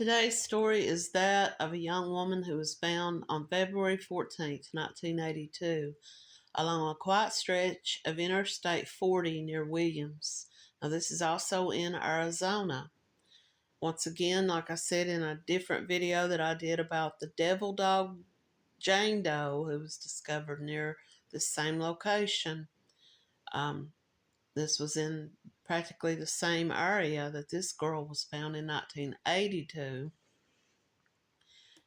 Today's story is that of a young woman who was found on February 14th, 1982, along a quiet stretch of Interstate 40 near Williams. Now, this is also in Arizona. Once again, like I said in a different video that I did about the Devil Dog Doe who was discovered near this same location, this was in practically the same area that this girl was found in 1982.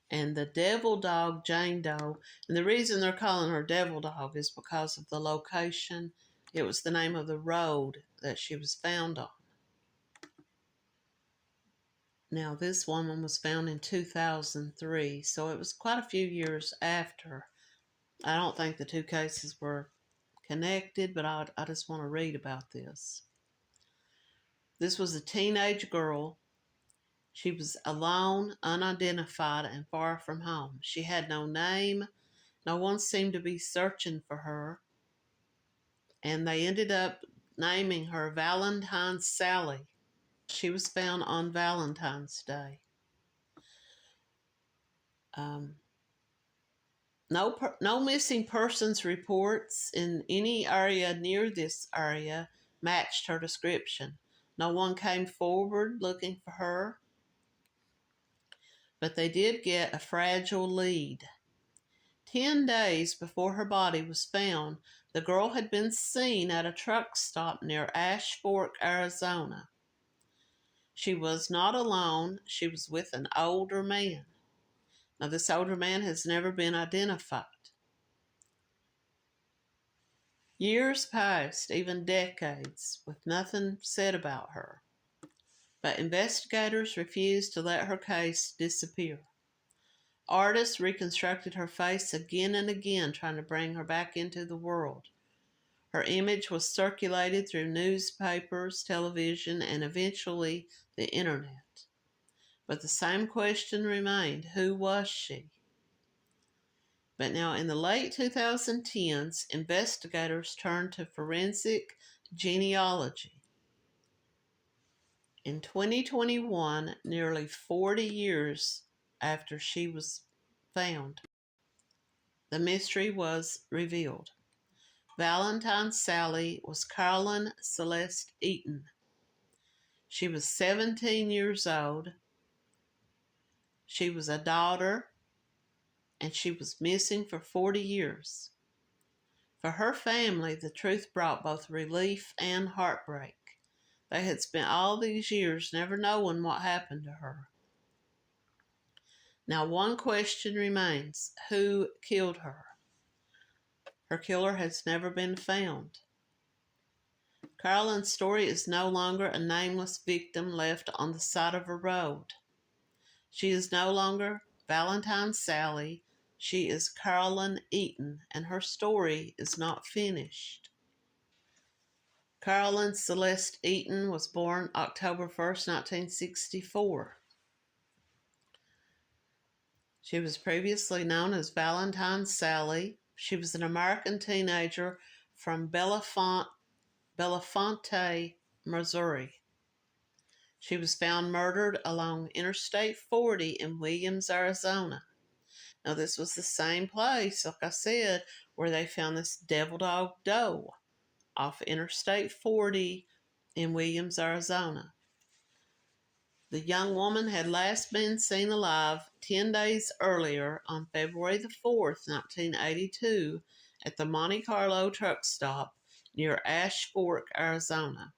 And the Devil Dog Doe, and the reason they're calling her Devil Dog is because of the location. It was the name of the road that she was found on. Now, this woman was found in 2003, so it was quite a few years after. I don't think the two cases were connected, but I just want to read about this. This was a teenage girl. She was alone, unidentified, and far from home. She had no name. No one seemed to be searching for her. And they ended up naming her Valentine Sally. She was found on Valentine's Day. No missing persons reports in any area near this area matched her description. No one came forward looking for her, but they did get a fragile lead. 10 days before her body was found, the girl had been seen at a truck stop near Ash Fork, Arizona. She was not alone. She was with an older man. Now, this older man has never been identified. Years passed, even decades, with nothing said about her. But investigators refused to let her case disappear. Artists reconstructed her face again and again, trying to bring her back into the world. Her image was circulated through newspapers, television, and eventually the internet. But the same question remained: who was she? But now in the late 2010s, investigators turned to forensic genealogy. In 2021, nearly 40 years after she was found, the mystery was revealed. Valentine Sally was Carolyn Celeste Eaton. She was 17 years old. She was a daughter, and she was missing for 40 years. For her family, the truth brought both relief and heartbreak. They had spent all these years never knowing what happened to her. Now, one question remains: who killed her? Her killer has never been found. Carolyn's story is no longer a nameless victim left on the side of a road. She is no longer Valentine Sally. She is Carolyn Eaton, and her story is not finished. Carolyn Celeste Eaton was born October 1st, 1964. She was previously known as Valentine Sally. She was an American teenager from Bellefonte, Missouri. She was found murdered along Interstate 40 in Williams, Arizona. Now, this was the same place, like I said, where they found this Devil Dog Doe off Interstate 40 in Williams, Arizona. The young woman had last been seen alive 10 days earlier on February the 4th, 1982, at the Monte Carlo truck stop near Ash Fork, Arizona.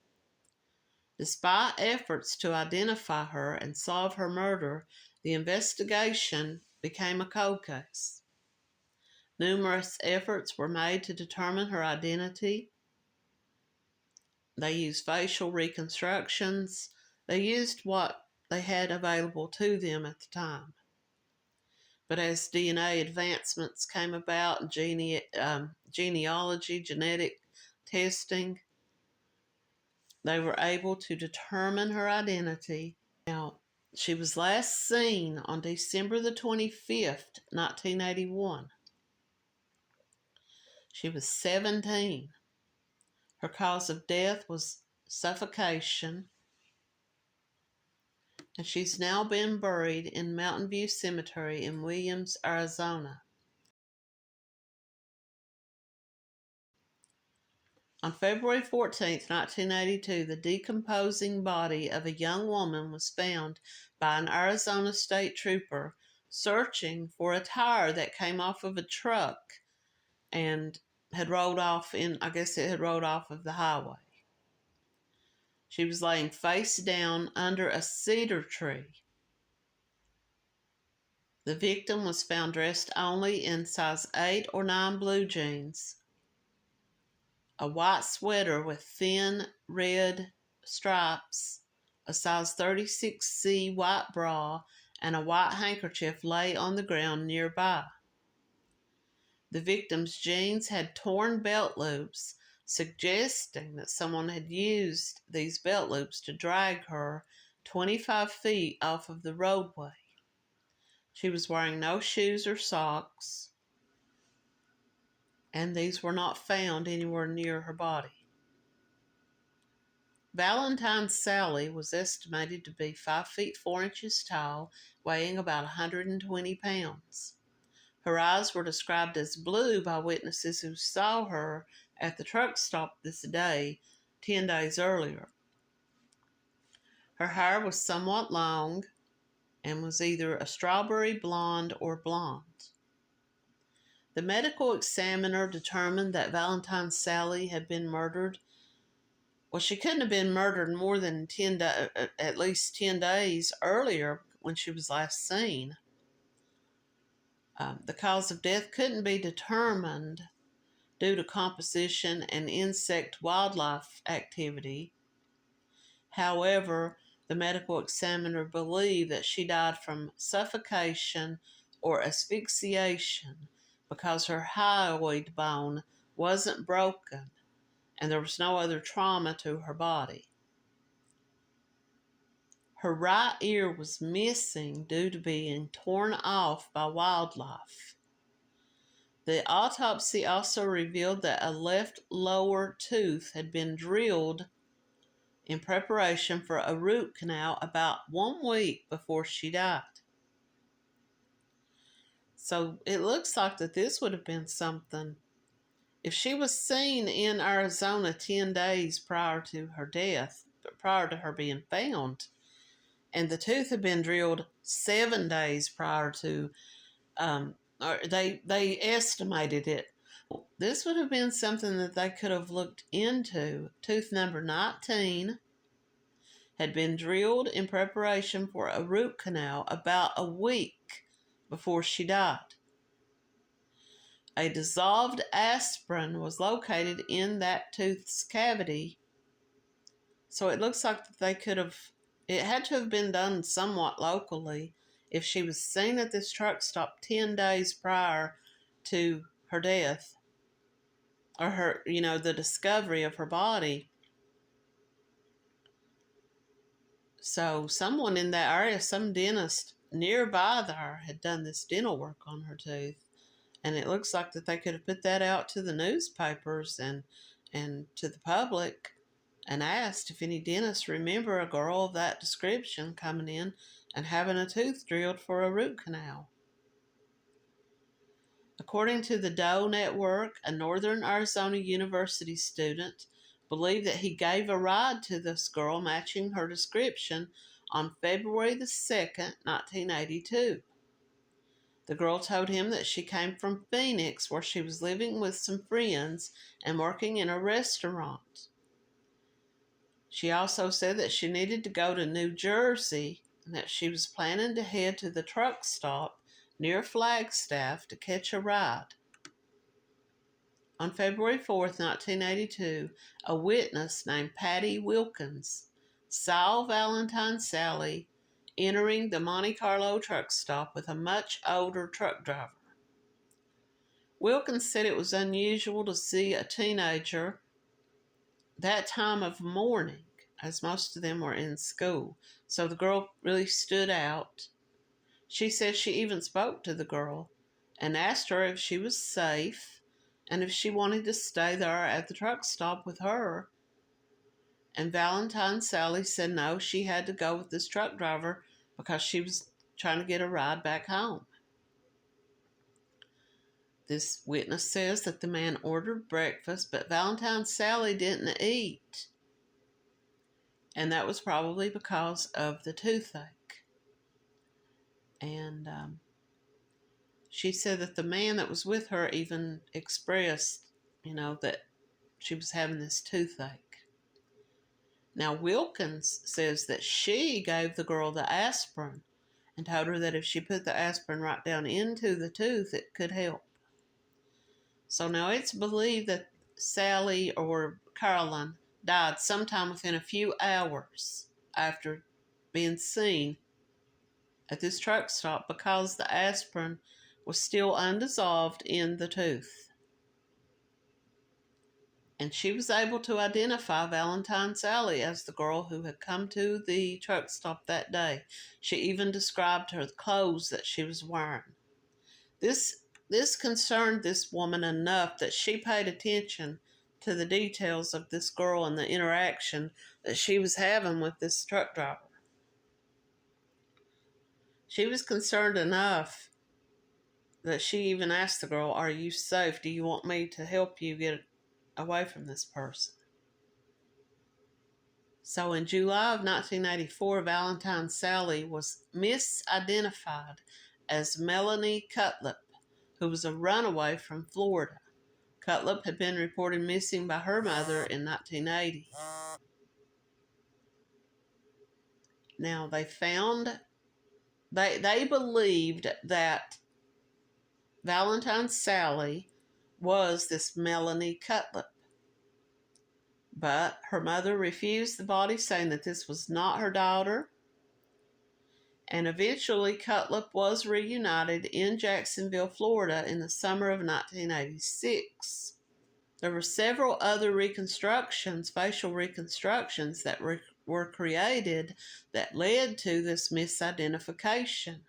Despite efforts to identify her and solve her murder, the investigation became a cold case. Numerous efforts were made to determine her identity. They used facial reconstructions. They used what they had available to them at the time. But as DNA advancements came about, and genealogy, genetic testing, they were able to determine her identity. Now, she was last seen on December the 25th, 1981. She was 17. Her cause of death was suffocation. and she's now been buried in Mountain View Cemetery in Williams, Arizona. On February 14, 1982, the decomposing body of a young woman was found by an Arizona state trooper searching for a tire that came off of a truck and had rolled off I guess it had rolled off of the highway. She was laying face down under a cedar tree. The victim was found dressed only in size 8 or 9 blue jeans, a white sweater with thin red stripes, a size 36C white bra, and a white handkerchief lay on the ground nearby. The victim's jeans had torn belt loops, suggesting that someone had used these belt loops to drag her 25 feet off of the roadway. She was wearing no shoes or socks, and these were not found anywhere near her body. Valentine Sally was estimated to be 5 feet 4 inches tall, weighing about 120 pounds. Her eyes were described as blue by witnesses who saw her at the truck stop this day, 10 days earlier. Her hair was somewhat long and was either a strawberry blonde or blonde. The medical examiner determined that Valentine Sally had been murdered. Well, she couldn't have been murdered more than at least 10 days earlier when she was last seen. The cause of death couldn't be determined due to composition and insect-wildlife activity. However, the medical examiner believed that she died from suffocation or asphyxiation because her hyoid bone wasn't broken and there was no other trauma to her body. Her right ear was missing due to being torn off by wildlife. The autopsy also revealed that a left lower tooth had been drilled in preparation for a root canal about 1 week before she died. So it looks like that this would have been something. If she was seen in Arizona 10 days prior to her death, prior to her being found, and the tooth had been drilled 7 days prior to, or they estimated it. This would have been something that they could have looked into. Tooth number 19 had been drilled in preparation for a root canal about a week before she died. A dissolved aspirin was located in that tooth's cavity, so it looks like that it had to have been done somewhat locally if she was seen at this truck stop 10 days prior to her death, or the discovery of her body. So someone in that area, some dentist nearby there, had done this dental work on her tooth. And it looks like that they could have put that out to the newspapers and to the public and asked if any dentists remember a girl of that description coming in and having a tooth drilled for a root canal. According to the Doe Network, a Northern Arizona University student believed that he gave a ride to this girl matching her description on February the 2nd, 1982. The girl told him that she came from Phoenix, where she was living with some friends and working in a restaurant. She also said that she needed to go to New Jersey and that she was planning to head to the truck stop near Flagstaff to catch a ride. On February 4th, 1982, a witness named Patty Wilkins saw Valentine Sally entering the Monte Carlo truck stop with a much older truck driver. Wilkins said it was unusual to see a teenager that time of morning, as most of them were in school, so the girl really stood out. She said she even spoke to the girl and asked her if she was safe and if she wanted to stay there at the truck stop with her. And Valentine Sally said no, she had to go with this truck driver because she was trying to get a ride back home. This witness says that the man ordered breakfast, but Valentine Sally didn't eat. And that was probably because of the toothache. And she said that the man that was with her even expressed, that she was having this toothache. Now, Wilkins says that she gave the girl the aspirin and told her that if she put the aspirin right down into the tooth, it could help. So now it's believed that Sally or Carolyn died sometime within a few hours after being seen at this truck stop because the aspirin was still undissolved in the tooth. And she was able to identify Valentine Sally as the girl who had come to the truck stop that day. She even described her clothes that she was wearing. This concerned this woman enough that she paid attention to the details of this girl and the interaction that she was having with this truck driver. She was concerned enough that she even asked the girl, "Are you safe? Do you want me to help you get away from this person?" So in July of 1984, Valentine Sally was misidentified as Melanie Cutlip, who was a runaway from Florida. Cutlip had been reported missing by her mother in 1980. Now they believed that Valentine Sally was this Melanie Cutlip. But her mother refused the body, saying that this was not her daughter. And eventually, Cutlip was reunited in Jacksonville, Florida in the summer of 1986. There were several other reconstructions, facial reconstructions, that were created that led to this misidentification.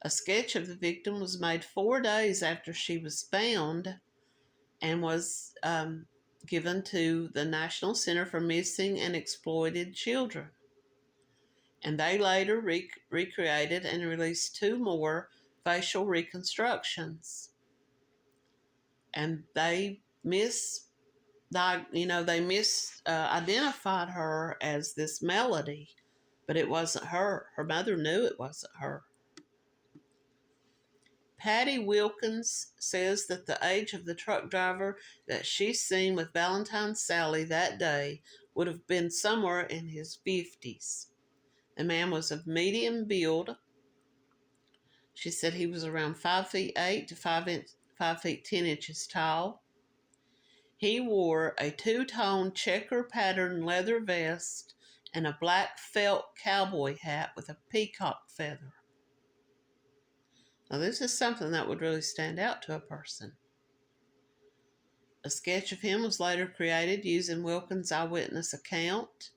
A sketch of the victim was made 4 days after she was found and was given to the National Center for Missing and Exploited Children. And they later recreated and released 2 more facial reconstructions. And they misidentified her as this Melody, but it wasn't her. Her mother knew it wasn't her. Patty Wilkins says that the age of the truck driver that she seen with Valentine Sally that day would have been somewhere in his 50s. The man was of medium build. She said he was around 5'8" to 5 feet 10 inches tall. He wore a 2-tone checker pattern leather vest and a black felt cowboy hat with a peacock feather. Now, this is something that would really stand out to a person. A sketch of him was later created using Wilkins' eyewitness account.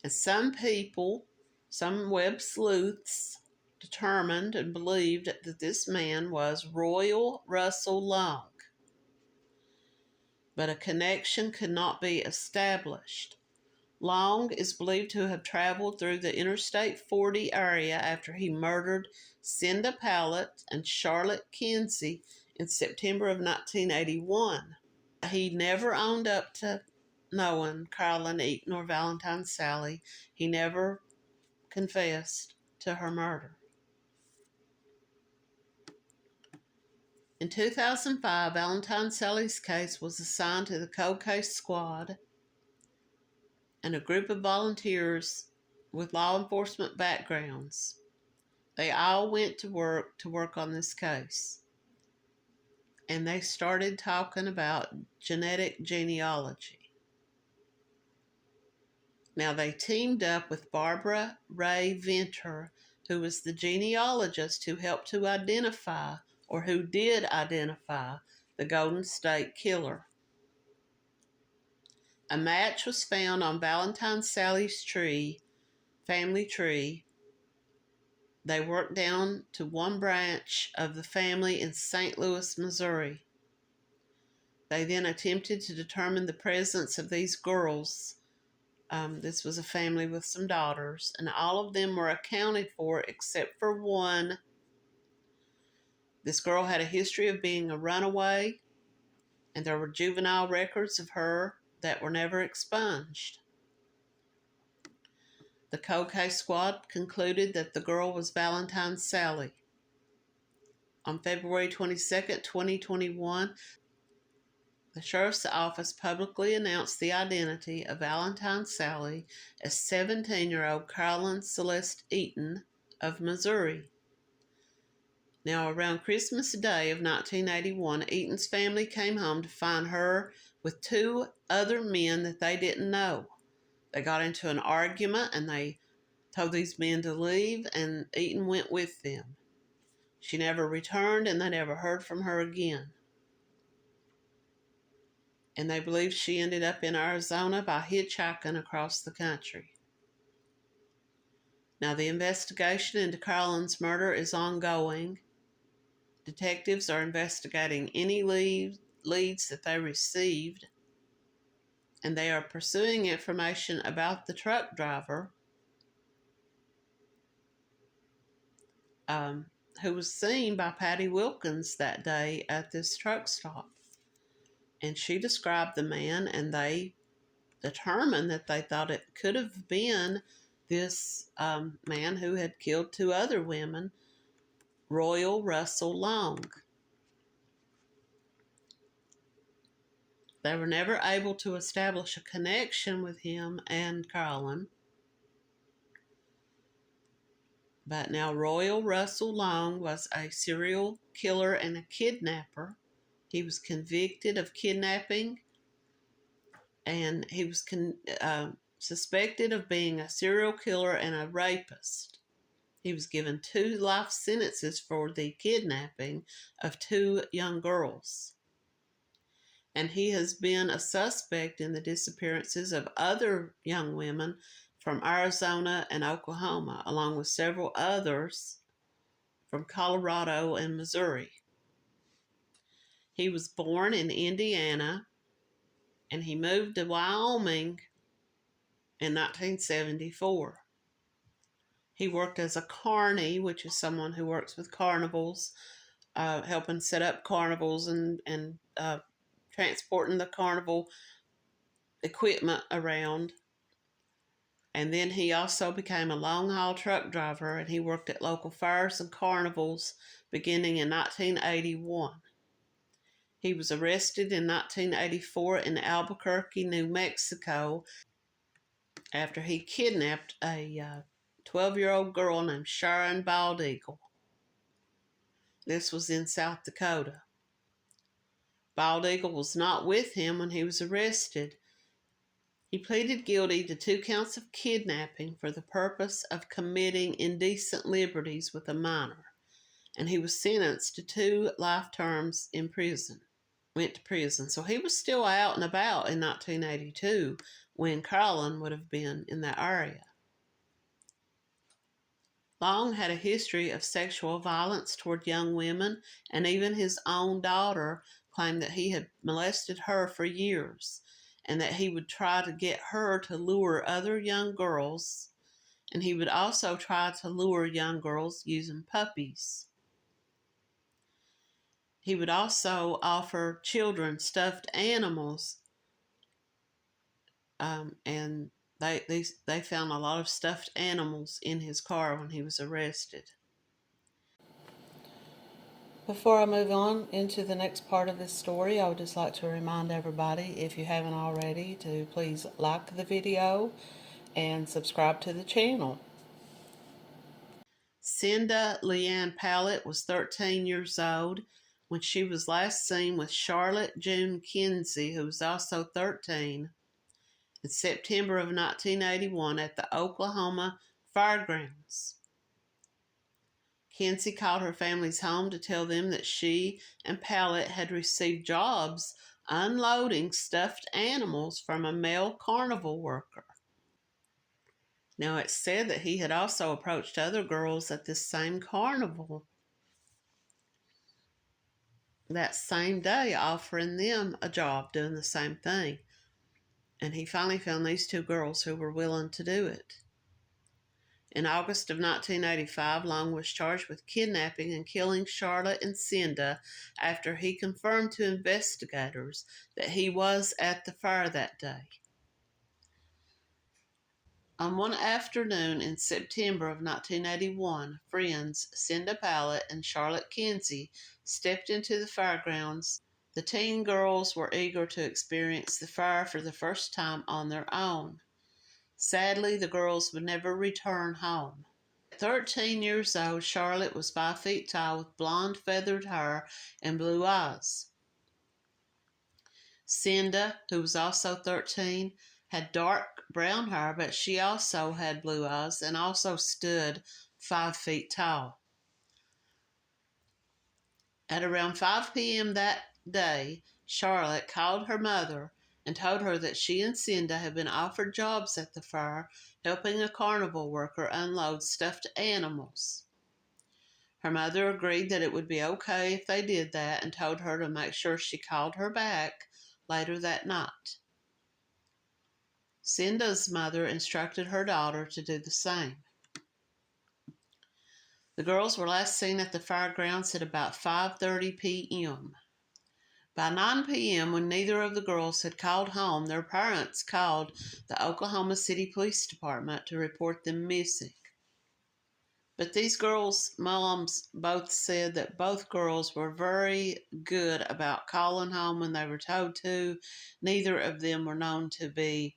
And some web sleuths, determined and believed that this man was Royal Russell Long. But a connection could not be established. Long is believed to have traveled through the Interstate 40 area after he murdered Cinda Pallet and Charlotte Kinsey in September of 1981. He never owned up to knowing Carolyn Eaton or Valentine Sally. He never confessed to her murder. In 2005, Valentine Sally's case was assigned to the Cold Case Squad, and a group of volunteers with law enforcement backgrounds. They all went to work on this case. And they started talking about genetic genealogy. Now, they teamed up with Barbara Ray Venter, who was the genealogist who helped to identify, or who did identify, the Golden State Killer. A match was found on Valentine Sally's family tree. They worked down to one branch of the family in St. Louis, Missouri. They then attempted to determine the presence of these girls This was a family with some daughters, and all of them were accounted for except for one. This girl had a history of being a runaway, and there were juvenile records of her that were never expunged. The cold case squad concluded that the girl was Valentine Sally. On February 22nd, 2021, the sheriff's office publicly announced the identity of Valentine Sally as 17-year-old Carolyn Celeste Eaton of Missouri. Now, around Christmas Day of 1981, Eaton's family came home to find her with two other men that they didn't know. They got into an argument and they told these men to leave, and Eaton went with them. She never returned, and they never heard from her again. And they believe she ended up in Arizona by hitchhiking across the country. Now, the investigation into Carolyn's murder is ongoing. Detectives are investigating any leads that they received, and they are pursuing information about the truck driver who was seen by Patty Wilkins that day at this truck stop. And she described the man, and they determined that they thought it could have been this man who had killed two other women, Royal Russell Long. They were never able to establish a connection with him and Carolyn. But now Royal Russell Long was a serial killer and a kidnapper. He was convicted of kidnapping, and he was suspected of being a serial killer and a rapist. He was given 2 life sentences for the kidnapping of 2 young girls. And he has been a suspect in the disappearances of other young women from Arizona and Oklahoma, along with several others from Colorado and Missouri. He was born in Indiana, and he moved to Wyoming in 1974. He worked as a Carny, which is someone who works with carnivals, helping set up carnivals and transporting the carnival equipment around. And then he also became a long-haul truck driver, and he worked at local fairs and carnivals beginning in 1981. He was arrested in 1984 in Albuquerque, New Mexico, after he kidnapped a 12-year-old girl named Sharon Bald Eagle. This was in South Dakota. Bald Eagle was not with him when he was arrested. He pleaded guilty to 2 counts of kidnapping for the purpose of committing indecent liberties with a minor, and he was sentenced to 2 life terms in prison. Went to prison. So he was still out and about in 1982 when Carolyn would have been in that area. Long had a history of sexual violence toward young women, and even his own daughter claimed that he had molested her for years, and that he would try to get her to lure other young girls, and he would also try to lure young girls using puppies. He would also offer children stuffed animals, and they found a lot of stuffed animals in his car when he was arrested. Before I move on into the next part of this story, I would just like to remind everybody, if you haven't already, to please like the video and subscribe to the channel. Cinda Leanne Pallet was 13 years old when she was last seen with Charlotte June Kinsey, who was also 13, in September of 1981 at the Oklahoma Fairgrounds. Kinsey called her family's home to tell them that she and Pallet had received jobs unloading stuffed animals from a male carnival worker. Now, it's said that he had also approached other girls at this same carnival that same day, offering them a job doing the same thing. And he finally found these two girls who were willing to do it. In August of 1985, Long was charged with kidnapping and killing Charlotte and Cinda after he confirmed to investigators that he was at the fair that day. On one afternoon in September of 1981, friends Cinda Pallet and Charlotte Kinsey stepped into the fairgrounds. The teen girls were eager to experience the fair for the first time on their own. Sadly, the girls would never return home. At 13 years old, Charlotte was 5 feet tall with blonde feathered hair and blue eyes. Cinda, who was also 13, had dark brown hair, but she also had blue eyes and also stood 5 feet tall. At around 5 p.m. that day, Charlotte called her mother and told her that she and Cinda had been offered jobs at the fair, helping a carnival worker unload stuffed animals. Her mother agreed that it would be okay if they did that and told her to make sure she called her back later that night. Cinda's mother instructed her daughter to do the same. The girls were last seen at the fairgrounds at about 5:30 p.m. By 9 p.m., when neither of the girls had called home, their parents called the Oklahoma City Police Department to report them missing. But these girls' moms both said that both girls were very good about calling home when they were told to. Neither of them were known to be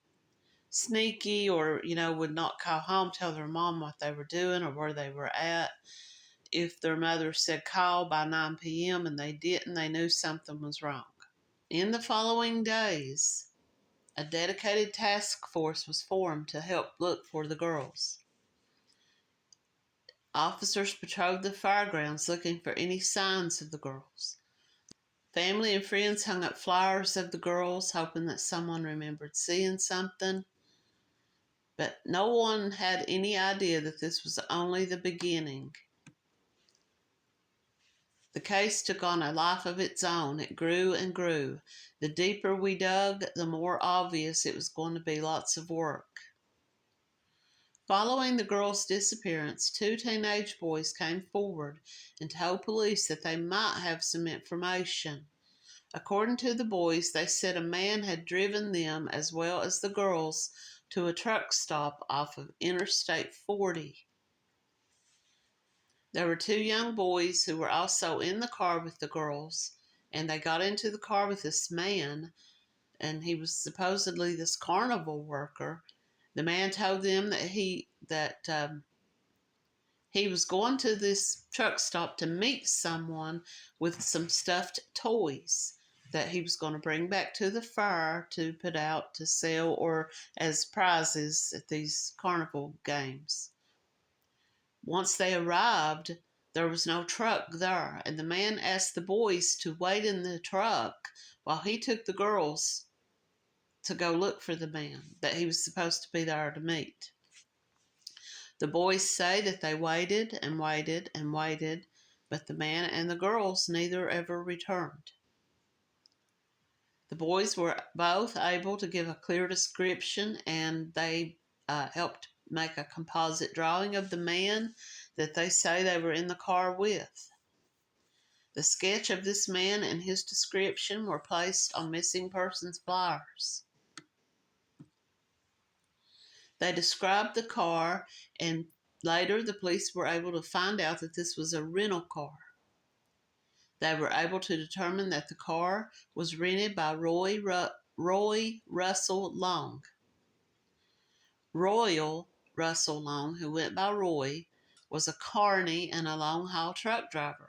sneaky or, would not call home, tell their mom what they were doing or where they were at. If their mother said call by 9 p.m. and they didn't, they knew something was wrong. In the following days, a dedicated task force was formed to help look for the girls. Officers patrolled the fairgrounds looking for any signs of the girls. Family and friends hung up flyers of the girls, hoping that someone remembered seeing something. But no one had any idea that this was only the beginning. The case took on a life of its own. It grew and grew. The deeper we dug, the more obvious it was going to be lots of work. Following the girls' disappearance, 2 teenage boys came forward and told police that they might have some information. According to the boys, they said a man had driven them as well as the girls to a truck stop off of Interstate 40. There were 2 young boys who were also in the car with the girls, and they got into the car with this man, and he was supposedly this carnival worker. The man told them that he was going to this truck stop to meet someone with some stuffed toys that he was going to bring back to the fair to put out to sell or as prizes at these carnival games. Once they arrived, there was no truck there, and the man asked the boys to wait in the truck while he took the girls to go look for the man that he was supposed to be there to meet. The boys say that they waited and waited and waited, but the man and the girls neither ever returned. The boys were both able to give a clear description, and they helped make a composite drawing of the man that they say they were in the car with. The sketch of this man and his description were placed on missing persons flyers. They described the car, and later the police were able to find out that this was a rental car. They were able to determine that the car was rented by Roy Russell Long. Royal Russell Long, who went by Roy, was a Carny and a long-haul truck driver.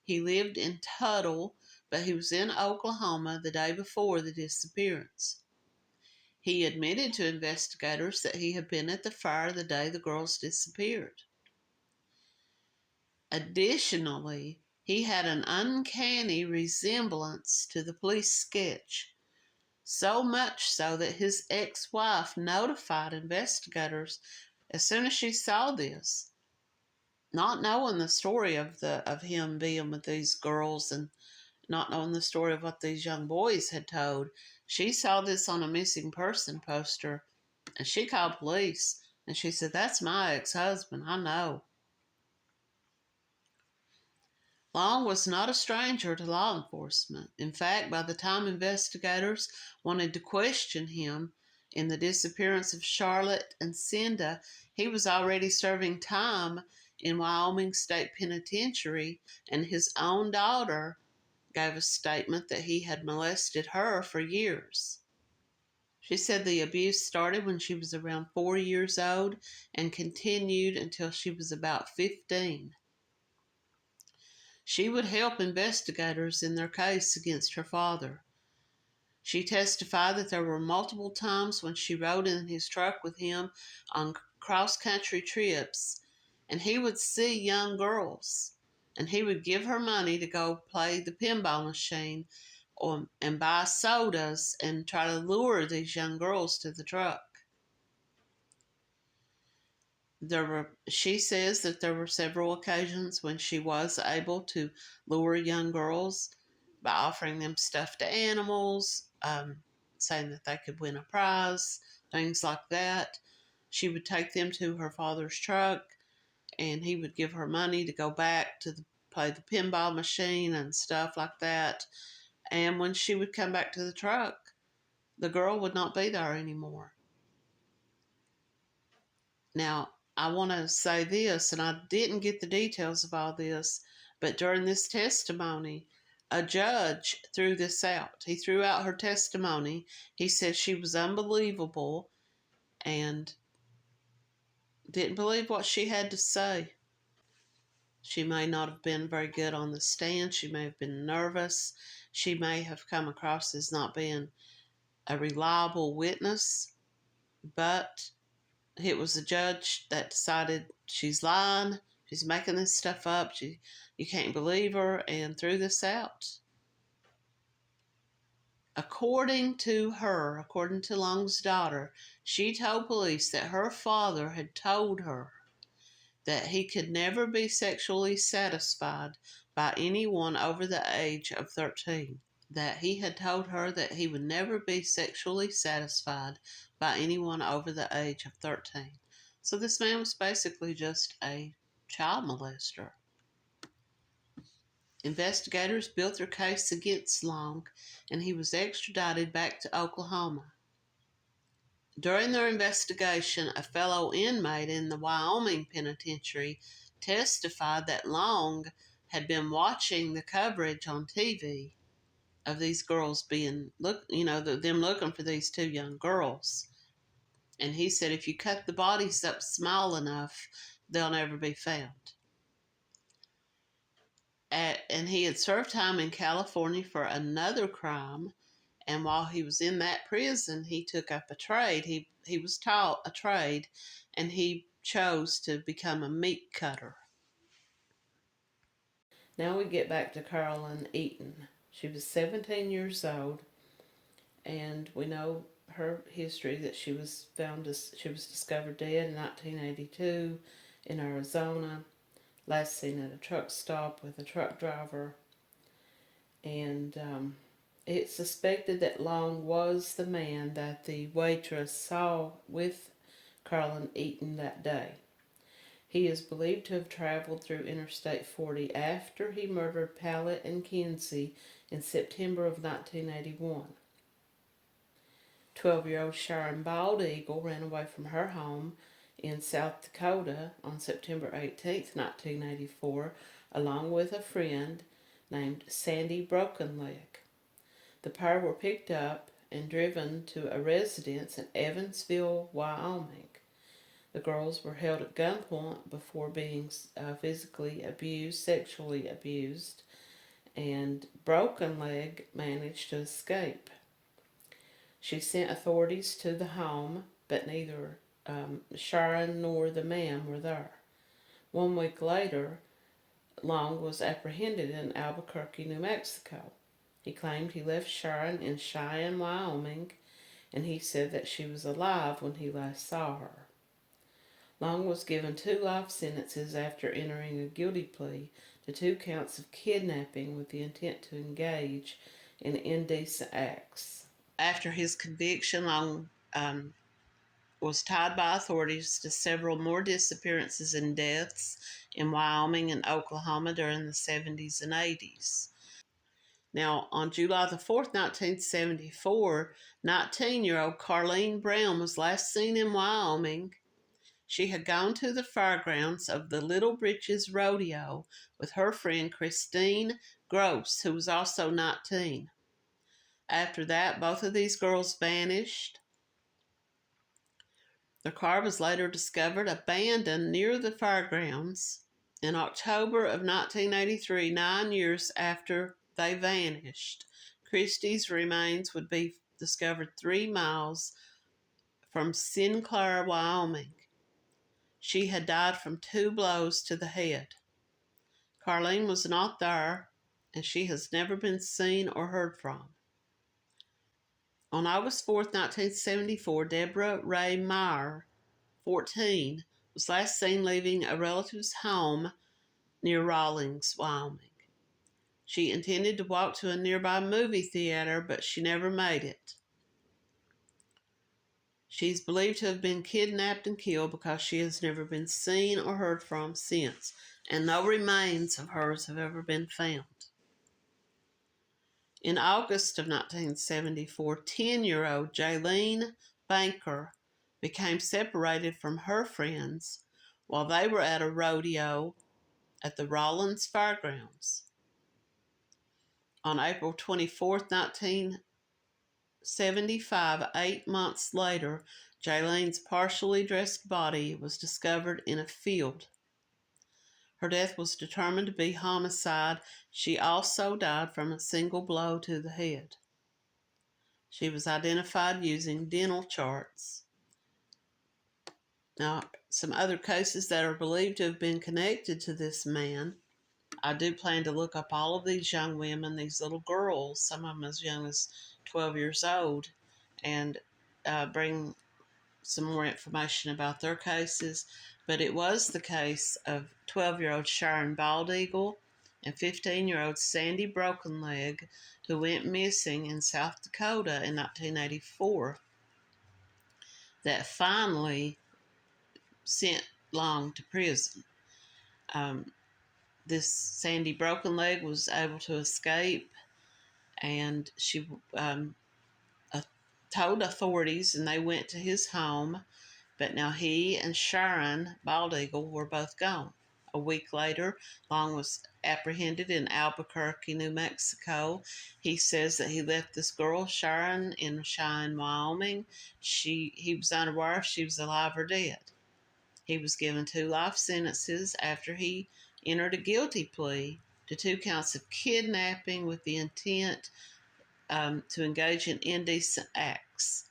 He lived in Tuttle, but he was in Oklahoma the day before the disappearance. He admitted to investigators that he had been at the fair the day the girls disappeared. Additionally, he had an uncanny resemblance to the police sketch, so much so that his ex-wife notified investigators as soon as she saw this, not knowing the story of him being with these girls and not knowing the story of what these young boys had told. She saw this on a missing person poster, and she called police, and she said, "That's my ex-husband, I know." Long was not a stranger to law enforcement. In fact, by the time investigators wanted to question him in the disappearance of Charlotte and Cinda, he was already serving time in Wyoming State Penitentiary, and his own daughter gave a statement that he had molested her for years. She said the abuse started when she was around 4 years old and continued until she was about 15. She would help investigators in their case against her father. She testified that there were multiple times when she rode in his truck with him on cross-country trips, and he would see young girls, and he would give her money to go play the pinball machine and buy sodas and try to lure these young girls to the truck. She says that there were several occasions when she was able to lure young girls by offering them stuffed animals, saying that they could win a prize, things like that. She would take them to her father's truck, and he would give her money to go back to play the pinball machine and stuff like that. And when she would come back to the truck, the girl would not be there anymore. Now, I want to say this, and I didn't get the details of all this, but during this testimony, a judge threw this out. He threw out her testimony. He said she was unbelievable and didn't believe what she had to say. She may not have been very good on the stand. She may have been nervous. She may have come across as not being a reliable witness, but it was a judge that decided she's lying, she's making this stuff up, you can't believe her, and threw this out. According to Long's daughter, she told police that her father had told her that he could never be sexually satisfied by anyone over the age of 13. That he had told her that he would never be sexually satisfied by anyone over the age of 13. So this man was basically just a child molester. Investigators built their case against Long, and he was extradited back to Oklahoma. During their investigation, a fellow inmate in the Wyoming penitentiary testified that Long had been watching the coverage on TV of these girls them looking for these two young girls. And he said if you cut the bodies up small enough, they'll never be found. And he had served time in California for another crime. And while he was in that prison, he took up a trade. He was taught a trade, and he chose to become a meat cutter. Now we get back to Carolyn Eaton. She was 17 years old, and we know her history that she was discovered dead in 1982 in Arizona, last seen at a truck stop with a truck driver, and it's suspected that Long was the man that the waitress saw with Carolyn Eaton that day. He is believed to have traveled through Interstate 40 after he murdered Pallet and Kinsey in September of 1981. 12-year-old Sharon Bald Eagle ran away from her home in South Dakota on September 18, 1984, along with a friend named Sandi Brokenleg. The pair were picked up and driven to a residence in Evansville, Wyoming. The girls were held at gunpoint before being sexually abused, and Brokenleg managed to escape. She sent authorities to the home, but neither Sharon nor the man were there. 1 week later, Long was apprehended in Albuquerque, New Mexico. He claimed he left Sharon in Cheyenne, Wyoming, and he said that she was alive when he last saw her. Long was given 2 life sentences after entering a guilty plea to 2 counts of kidnapping with the intent to engage in indecent acts. After his conviction, Long was tied by authorities to several more disappearances and deaths in Wyoming and Oklahoma during the 70s and 80s. Now, on July the 4th, 1974, 19-year-old Carlene Brown was last seen in Wyoming. She had gone to the fairgrounds of the Little Britches Rodeo with her friend Christine Gross, who was also 19. After that, both of these girls vanished. Their car was later discovered abandoned near the fairgrounds. In October of 1983, 9 years after they vanished, Christie's remains would be discovered 3 miles from Sinclair, Wyoming. She had died from 2 blows to the head. Carlene was not there, and she has never been seen or heard from. On August 4th, 1974, Deborah Ray Meyer, 14, was last seen leaving a relative's home near Rawlins, Wyoming. She intended to walk to a nearby movie theater, but she never made it. She's believed to have been kidnapped and killed because she has never been seen or heard from since, and no remains of hers have ever been found. In August of 1974, 10-year-old Jaylene Banker became separated from her friends while they were at a rodeo at the Rawlins Fairgrounds. On April 24, 1975, 8 months later, Jaylene's partially dressed body was discovered in a field. Her death was determined to be homicide. She also died from a single blow to the head. She was identified using dental charts. Now, some other cases that are believed to have been connected to this man. I do plan to look up all of these young women, these little girls, some of them as young as 12 years old, and bring some more information about their cases. But it was the case of 12-year-old Sharon Bald Eagle and 15-year-old Sandi Broken Leg, who went missing in South Dakota in 1984, that finally sent Long to prison. This Sandi Broken Leg was able to escape, and she told authorities, and they went to his home. But now he and Sharon Bald Eagle were both gone. A week later, Long was apprehended in Albuquerque, New Mexico. He says that he left this girl, Sharon, in Cheyenne, Wyoming. He was unaware if she was alive or dead. He was given 2 life sentences after he entered a guilty plea to 2 counts of kidnapping with the intent to engage in indecent acts.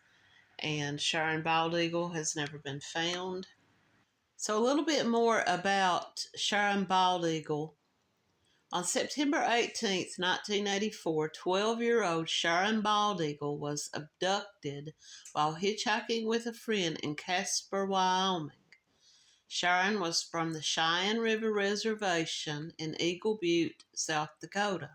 And Sharon Bald Eagle has never been found. So a little bit more about Sharon Bald Eagle. On September 18, 1984, 12-year-old Sharon Bald Eagle was abducted while hitchhiking with a friend in Casper, Wyoming. Sharon was from the Cheyenne River Reservation in Eagle Butte, South Dakota.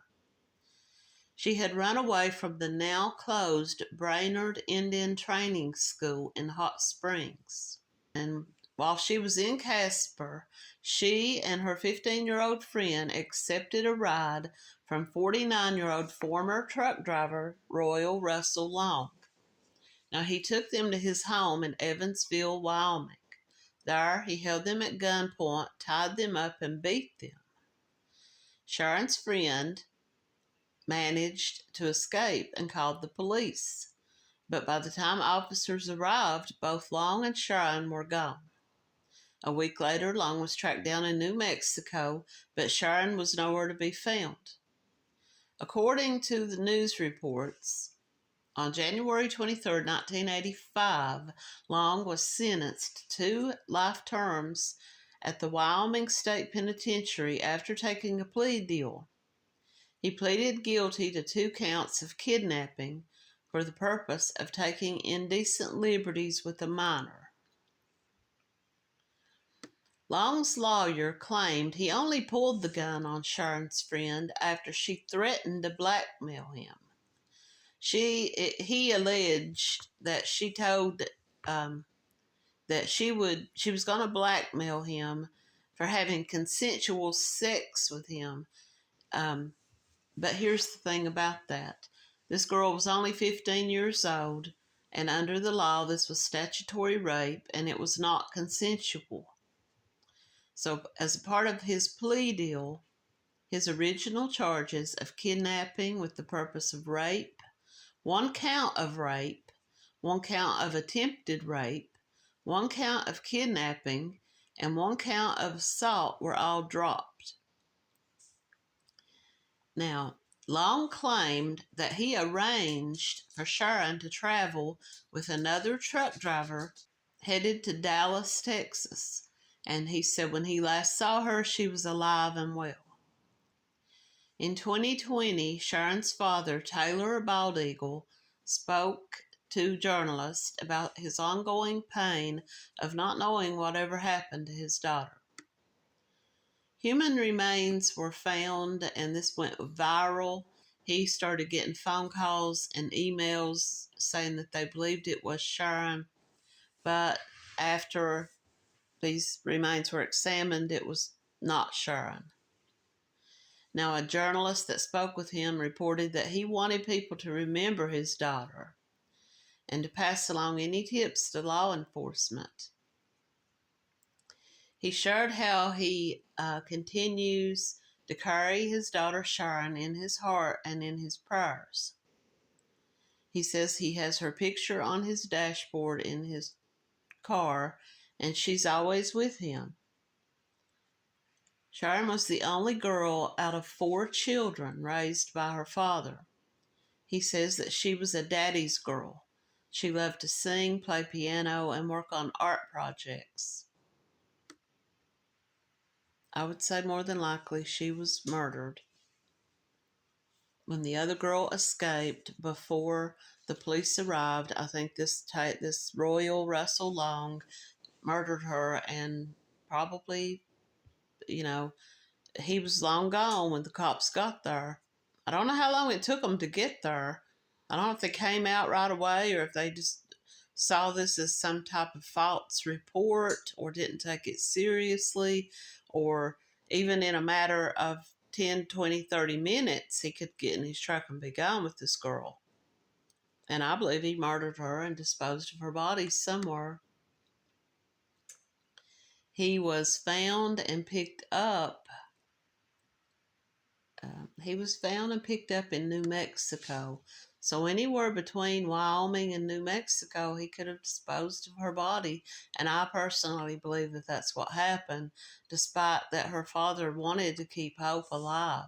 She had run away from the now-closed Brainerd Indian Training School in Hot Springs. And while she was in Casper, she and her 15-year-old friend accepted a ride from 49-year-old former truck driver Royal Russell Long. Now, he took them to his home in Evansville, Wyoming. There, he held them at gunpoint, tied them up, and beat them. Sharon's friend managed to escape and called the police. But by the time officers arrived, both Long and Sharon were gone. A week later, Long was tracked down in New Mexico, but Sharon was nowhere to be found. According to the news reports, on January 23, 1985, Long was sentenced to 2 life terms at the Wyoming State Penitentiary after taking a plea deal. He pleaded guilty to 2 counts of kidnapping for the purpose of taking indecent liberties with a minor. Long's lawyer claimed he only pulled the gun on Sharon's friend after she threatened to blackmail him. He alleged that she told that she was going to blackmail him for having consensual sex with him. But here's the thing about that: this girl was only 15 years old, and under the law, this was statutory rape, and it was not consensual. So, as a part of his plea deal, his original charges of kidnapping with the purpose of rape, one count of rape, one count of attempted rape, one count of kidnapping, and one count of assault were all dropped. Now, Long claimed that he arranged for Sharon to travel with another truck driver headed to Dallas, Texas, and he said when he last saw her, she was alive and well. In 2020, Sharon's father, Taylor Bald Eagle, spoke to journalists about his ongoing pain of not knowing whatever happened to his daughter. Human remains were found, and this went viral. He started getting phone calls and emails saying that they believed it was Sharon, but after these remains were examined, it was not Sharon. Now, a journalist that spoke with him reported that he wanted people to remember his daughter and to pass along any tips to law enforcement. He shared how he continues to carry his daughter Sharon in his heart and in his prayers. He says he has her picture on his dashboard in his car, and she's always with him. Sharon was the only girl out of 4 children raised by her father. He says that she was a daddy's girl. She loved to sing, play piano, and work on art projects. I would say more than likely she was murdered. When the other girl escaped before the police arrived, I think this Royal Russell Long murdered her, and probably, he was long gone when the cops got there. I don't know how long it took them to get there. I don't know if they came out right away or if they just saw this as some type of false report or didn't take it seriously, or even in a matter of 10, 20, 30 minutes, he could get in his truck and be gone with this girl. And I believe he murdered her and disposed of her body somewhere. He was found and picked up. In New Mexico. So anywhere between Wyoming and New Mexico, he could have disposed of her body. And I personally believe that that's what happened, despite that her father wanted to keep hope alive.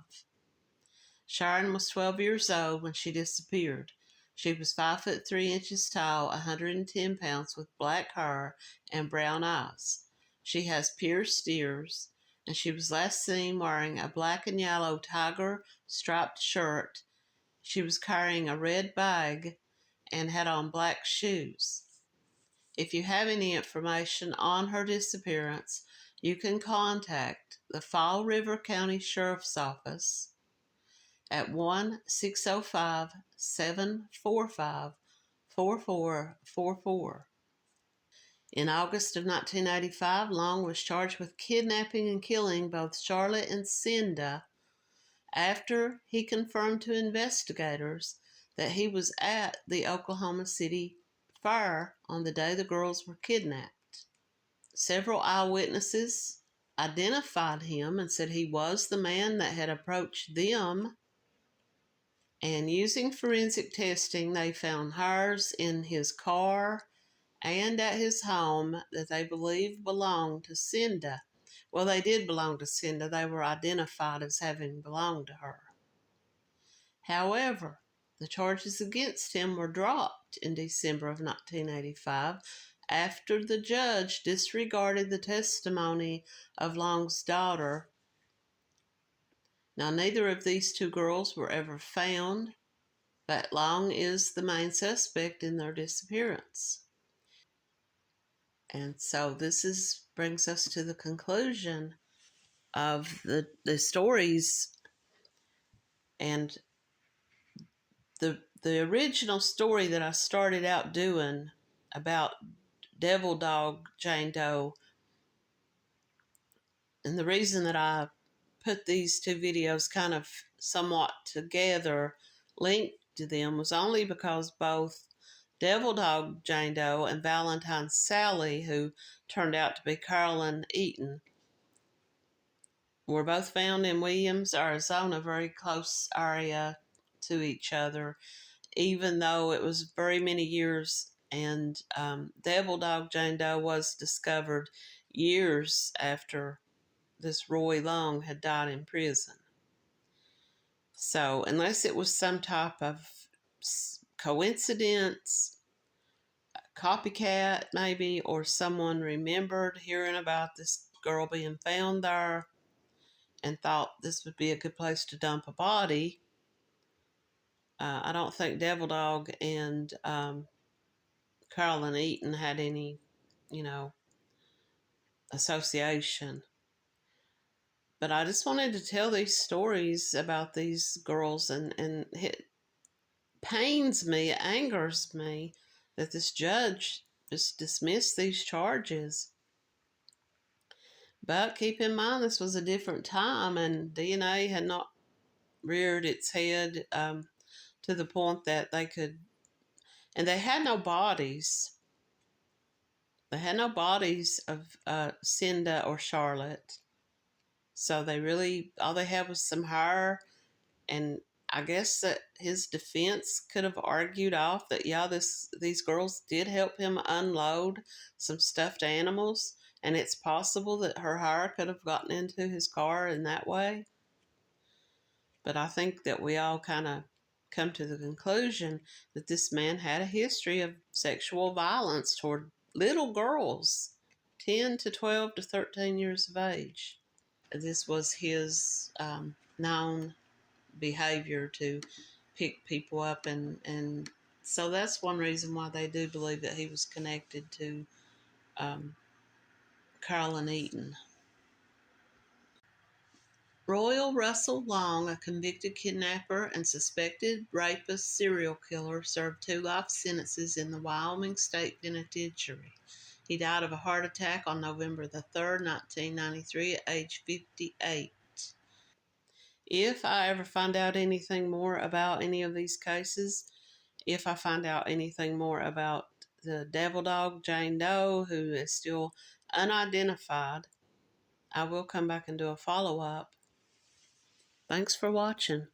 Sharon was 12 years old when she disappeared. She was 5'3" tall, 110 pounds, with black hair and brown eyes. She has pierced ears, and she was last seen wearing a black and yellow tiger striped shirt. She was carrying a red bag and had on black shoes. If you have any information on her disappearance, you can contact the Fall River County Sheriff's Office at 1-605-745-4444. In August of 1985, Long was charged with kidnapping and killing both Charlotte and Cinda after he confirmed to investigators that he was at the Oklahoma City Fair on the day the girls were kidnapped. Several eyewitnesses identified him and said he was the man that had approached them. And using forensic testing, they found hairs in his car and at his home that they believed belonged to Cinda. Well, they did belong to Cinda. They were identified as having belonged to her. However, the charges against him were dropped in December of 1985 after the judge disregarded the testimony of Long's daughter. Now, neither of these 2 girls were ever found, but Long is the main suspect in their disappearance. And so brings us to the conclusion of the stories. And the original story that I started out doing about Devil Dog Doe, and the reason that I put these two videos kind of somewhat together, linked to them, was only because both Devil Dog Doe and Valentine Sally, who turned out to be Carolyn Eaton, were both found in Williams, Arizona, very close area to each other, even though it was very many years. And Devil Dog Doe was discovered years after this Roy Long had died in prison. So unless it was some type of coincidence, copycat maybe, or someone remembered hearing about this girl being found there and thought this would be a good place to dump a body, I don't think Devil Dog and Carolyn Eaton had any, association. But I just wanted to tell these stories about these girls, and it pains me, it angers me that this judge just dismissed these charges. But keep in mind, this was a different time, and DNA had not reared its head to the point that they could, and they had no bodies. They had no bodies of Cinda or Charlotte. So all they had was some hair. And I guess that his defense could have argued off that, yeah, these girls did help him unload some stuffed animals. And it's possible that her hair could have gotten into his car in that way. But I think that we all kind of come to the conclusion that this man had a history of sexual violence toward little girls, 10 to 12 to 13 years of age. This was his known behavior, to pick people up, and so that's one reason why they do believe that he was connected to Carolyn Eaton. Royal Russell Long, a convicted kidnapper and suspected rapist serial killer, served 2 life sentences in the Wyoming State Penitentiary. He died of a heart attack on November the 3rd, 1993, at age 58. If I ever find out anything more about any of these cases, if I find out anything more about the Devil Dog Doe, who is still unidentified, I will come back and do a follow-up. Thanks for watching.